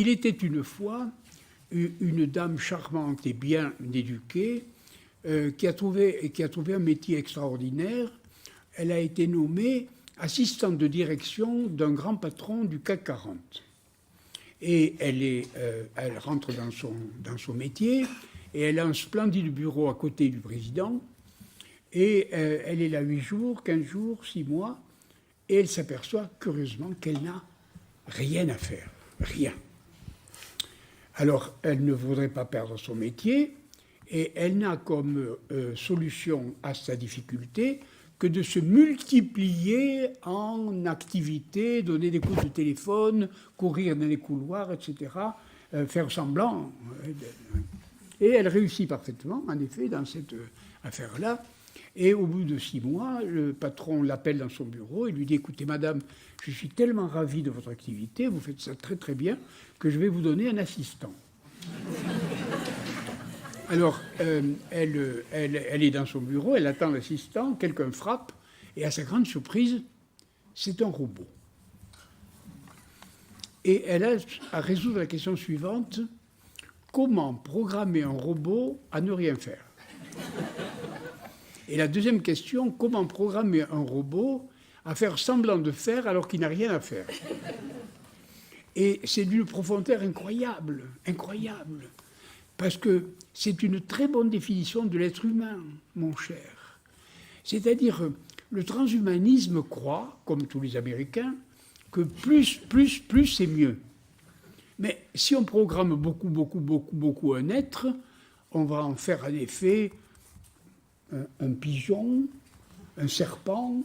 Il était une fois une dame charmante et bien éduquée qui a trouvé un métier extraordinaire. Elle a été nommée assistante de direction d'un grand patron du CAC 40. Et elle rentre dans son métier et elle a un splendide bureau à côté du président. Et elle est là 8 jours, 15 jours, 6 mois, et elle s'aperçoit curieusement qu'elle n'a rien à faire, rien. Alors, elle ne voudrait pas perdre son métier, et elle n'a comme solution à sa difficulté que de se multiplier en activités, donner des coups de téléphone, courir dans les couloirs, etc., faire semblant. Et elle réussit parfaitement, en effet, dans cette affaire-là. Et au bout de 6 mois, le patron l'appelle dans son bureau et lui dit « Écoutez, madame, je suis tellement ravi de votre activité, vous faites ça très très bien, que je vais vous donner un assistant. » Alors, elle est dans son bureau, elle attend l'assistant, quelqu'un frappe, et à sa grande surprise, c'est un robot. Et elle a à résoudre la question suivante, comment programmer un robot à ne rien faire? Et la deuxième question, comment programmer un robot à faire semblant de faire alors qu'il n'a rien à faire? Et c'est d'une profondeur incroyable, incroyable. Parce que c'est une très bonne définition de l'être humain, mon cher. C'est-à-dire, le transhumanisme croit, comme tous les Américains, que plus c'est mieux. Mais si on programme beaucoup un être, on va en faire en effet un pigeon, un serpent,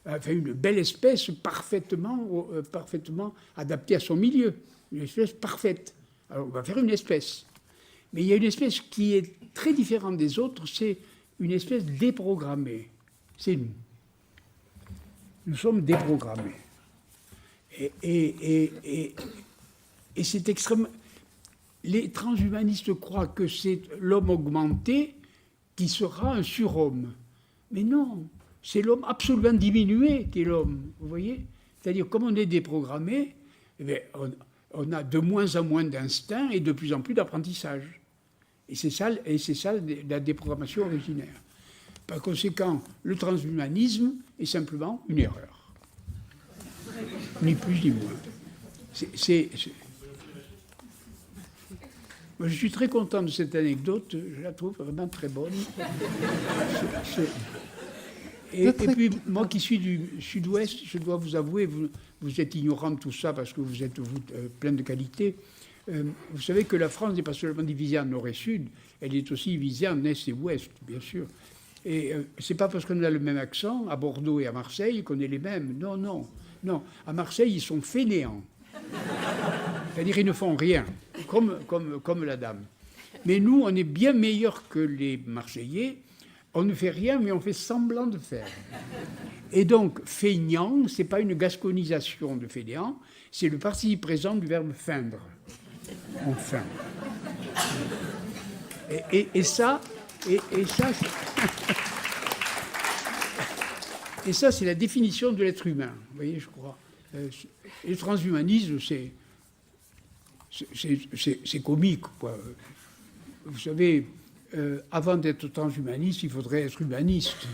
enfin une belle espèce parfaitement adaptée à son milieu, une espèce parfaite. Alors on va faire une espèce. Mais il y a une espèce qui est très différente des autres, c'est une espèce déprogrammée. C'est nous. Nous sommes déprogrammés. Et c'est extrêmement... Les transhumanistes croient que c'est l'homme augmenté qui sera un surhomme. Mais non, c'est l'homme absolument diminué qui est l'homme, vous voyez? C'est-à-dire, comme on est déprogrammé, eh bien, on a de moins en moins d'instinct et de plus en plus d'apprentissage. Et c'est ça la déprogrammation originaire. Par conséquent, le transhumanisme est simplement une erreur. Ni plus ni moins. Moi, je suis très content de cette anecdote, je la trouve vraiment très bonne. Et puis, moi qui suis du sud-ouest, je dois vous avouer, vous êtes ignorant de tout ça parce que vous êtes plein de qualités. Vous savez que la France n'est pas seulement divisée en nord et sud, elle est aussi divisée en est et ouest, bien sûr. Et c'est pas parce qu'on a le même accent à Bordeaux et à Marseille qu'on est les mêmes. Non, non, non. À Marseille, ils sont fainéants. C'est-à-dire ils ne font rien, comme la dame. Mais nous, on est bien meilleurs que les Marseillais. On ne fait rien, mais on fait semblant de faire. Et donc, feignant, ce n'est pas une gasconisation de fainéant, c'est le participe présent du verbe feindre. Enfin. Et ça, c'est la définition de l'être humain. Vous voyez, je crois. Le transhumanisme, c'est comique, quoi. Vous savez, avant d'être transhumaniste, il faudrait être humaniste.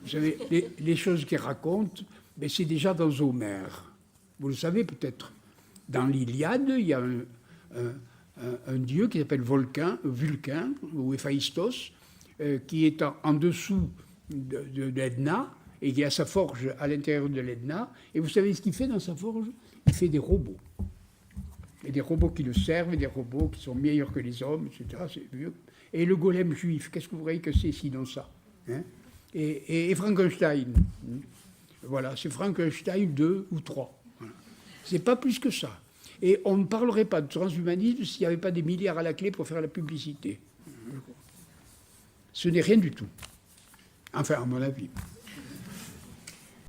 Vous savez, les choses qu'il raconte, mais c'est déjà dans Homère. Vous le savez peut-être. Dans l'Iliade, il y a un dieu qui s'appelle Vulcain, ou Héphaïstos, qui est en dessous de l'Edna, et qui a sa forge à l'intérieur de l'Edna. Et vous savez ce qu'il fait dans sa forge? Il fait des robots. Et des robots qui le servent, et des robots qui sont meilleurs que les hommes, etc. C'est vieux. Et le golem juif, qu'est-ce que vous voyez que c'est sinon ça, hein? Et Frankenstein. Voilà, c'est Frankenstein 2 ou 3. Voilà. C'est pas plus que ça. Et on ne parlerait pas de transhumanisme s'il n'y avait pas des milliards à la clé pour faire la publicité. Ce n'est rien du tout. Enfin, à mon avis.